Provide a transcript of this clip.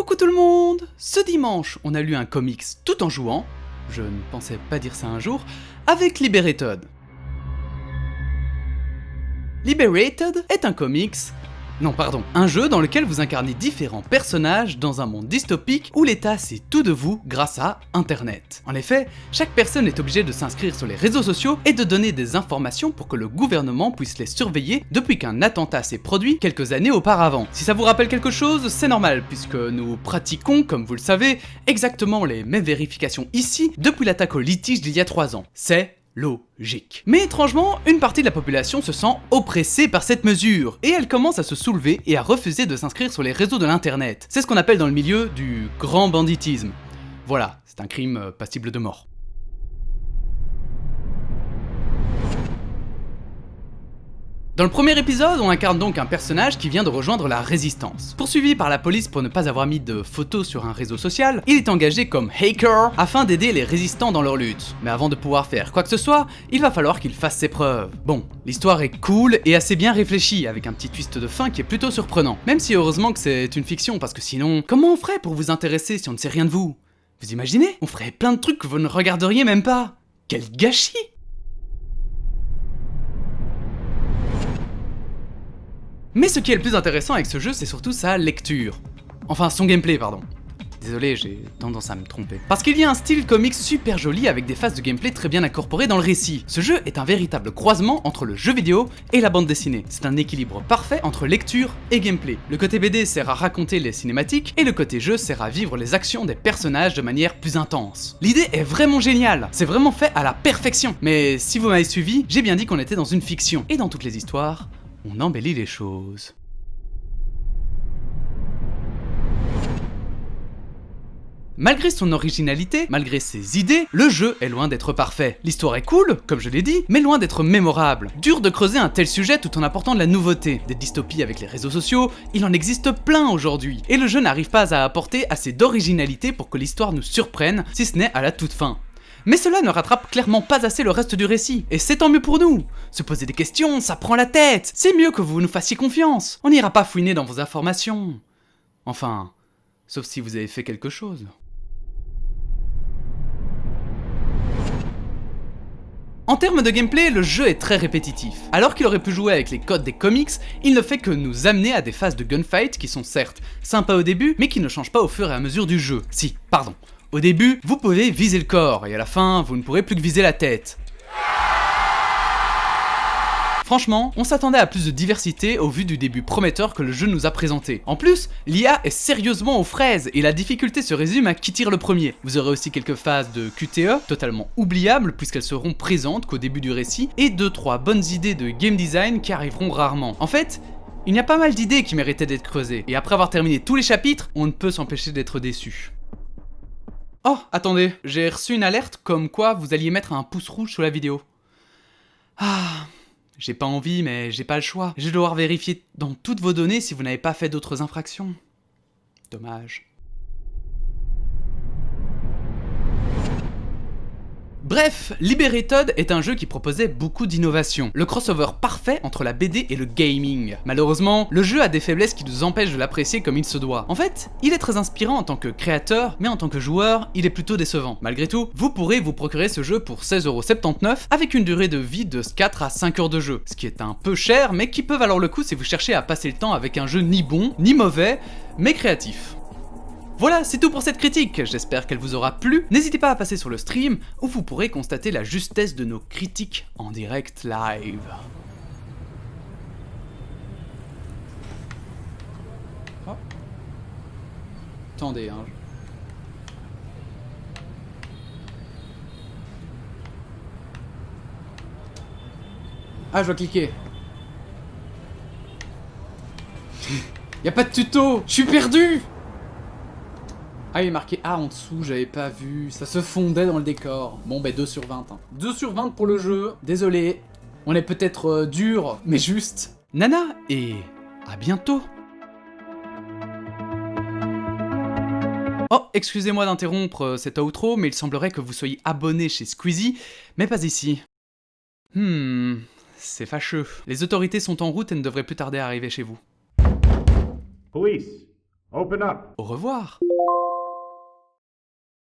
Coucou tout le monde! Ce dimanche, on a lu un comics tout en jouant, je ne pensais pas dire ça un jour, avec Liberated. Liberated est un comics... Non pardon, un jeu dans lequel vous incarnez différents personnages dans un monde dystopique où l'État sait tout de vous grâce à Internet. En effet, chaque personne est obligée de s'inscrire sur les réseaux sociaux et de donner des informations pour que le gouvernement puisse les surveiller depuis qu'un attentat s'est produit quelques années auparavant. Si ça vous rappelle quelque chose, c'est normal puisque nous pratiquons, comme vous le savez, exactement les mêmes vérifications ici depuis l'attaque au litige d'il y a 3 ans. C'est logique. Mais étrangement, une partie de la population se sent oppressée par cette mesure, et elle commence à se soulever et à refuser de s'inscrire sur les réseaux de l'internet. C'est ce qu'on appelle dans le milieu du grand banditisme. Voilà, c'est un crime passible de mort. Dans le premier épisode, on incarne donc un personnage qui vient de rejoindre la résistance. Poursuivi par la police pour ne pas avoir mis de photos sur un réseau social, il est engagé comme hacker afin d'aider les résistants dans leur lutte. Mais avant de pouvoir faire quoi que ce soit, il va falloir qu'il fasse ses preuves. Bon, l'histoire est cool et assez bien réfléchie, avec un petit twist de fin qui est plutôt surprenant. Même si heureusement que c'est une fiction, parce que sinon, comment on ferait pour vous intéresser si on ne sait rien de vous? Vous imaginez? On ferait plein de trucs que vous ne regarderiez même pas. Quel gâchis! Mais ce qui est le plus intéressant avec ce jeu, c'est surtout sa lecture. Enfin, son gameplay, pardon. Désolé, j'ai tendance à me tromper. Parce qu'il y a un style comics super joli avec des phases de gameplay très bien incorporées dans le récit. Ce jeu est un véritable croisement entre le jeu vidéo et la bande dessinée. C'est un équilibre parfait entre lecture et gameplay. Le côté BD sert à raconter les cinématiques et le côté jeu sert à vivre les actions des personnages de manière plus intense. L'idée est vraiment géniale, c'est vraiment fait à la perfection. Mais si vous m'avez suivi, j'ai bien dit qu'on était dans une fiction. Et dans toutes les histoires, on embellit les choses. Malgré son originalité, malgré ses idées, le jeu est loin d'être parfait. L'histoire est cool, comme je l'ai dit, mais loin d'être mémorable. Dur de creuser un tel sujet tout en apportant de la nouveauté. Des dystopies avec les réseaux sociaux, il en existe plein aujourd'hui. Et le jeu n'arrive pas à apporter assez d'originalité pour que l'histoire nous surprenne, si ce n'est à la toute fin. Mais cela ne rattrape clairement pas assez le reste du récit, et c'est tant mieux pour nous. Se poser des questions, ça prend la tête. C'est mieux que vous nous fassiez confiance. On n'ira pas fouiner dans vos informations. Enfin, sauf si vous avez fait quelque chose. En termes de gameplay, le jeu est très répétitif. Alors qu'il aurait pu jouer avec les codes des comics, il ne fait que nous amener à des phases de gunfight qui sont certes sympas au début, mais qui ne changent pas au fur et à mesure du jeu. Si, pardon. Au début, vous pouvez viser le corps, et à la fin, vous ne pourrez plus que viser la tête. Franchement, on s'attendait à plus de diversité au vu du début prometteur que le jeu nous a présenté. En plus, l'IA est sérieusement aux fraises, et la difficulté se résume à qui tire le premier. Vous aurez aussi quelques phases de QTE, totalement oubliables puisqu'elles seront présentes qu'au début du récit, et 2-3 bonnes idées de game design qui arriveront rarement. En fait, il y a pas mal d'idées qui méritaient d'être creusées, et après avoir terminé tous les chapitres, on ne peut s'empêcher d'être déçu. Oh, attendez, j'ai reçu une alerte comme quoi vous alliez mettre un pouce rouge sous la vidéo. Ah, j'ai pas envie, mais j'ai pas le choix. Je vais devoir vérifier dans toutes vos données si vous n'avez pas fait d'autres infractions. Dommage. Bref, Liberated est un jeu qui proposait beaucoup d'innovations. Le crossover parfait entre la BD et le gaming. Malheureusement, le jeu a des faiblesses qui nous empêchent de l'apprécier comme il se doit. En fait, il est très inspirant en tant que créateur, mais en tant que joueur, il est plutôt décevant. Malgré tout, vous pourrez vous procurer ce jeu pour 16,79€ avec une durée de vie de 4 à 5 heures de jeu. Ce qui est un peu cher, mais qui peut valoir le coup si vous cherchez à passer le temps avec un jeu ni bon, ni mauvais, mais créatif. Voilà, c'est tout pour cette critique, j'espère qu'elle vous aura plu. N'hésitez pas à passer sur le stream, où vous pourrez constater la justesse de nos critiques en direct live. Oh. Attendez, hein. Ah, je dois cliquer. Y'a pas de tuto, je suis perdu. Ah, il est marqué A en dessous, j'avais pas vu, ça se fondait dans le décor. Bon, bah 2 sur 20. Hein. 2 sur 20 pour le jeu, désolé. On est peut-être dur, mais juste. Nana, et à bientôt. Oh, excusez-moi d'interrompre cet outro, mais il semblerait que vous soyez abonné chez Squeezie, mais pas ici. C'est fâcheux. Les autorités sont en route et ne devraient plus tarder à arriver chez vous. Police. Open up. Au revoir.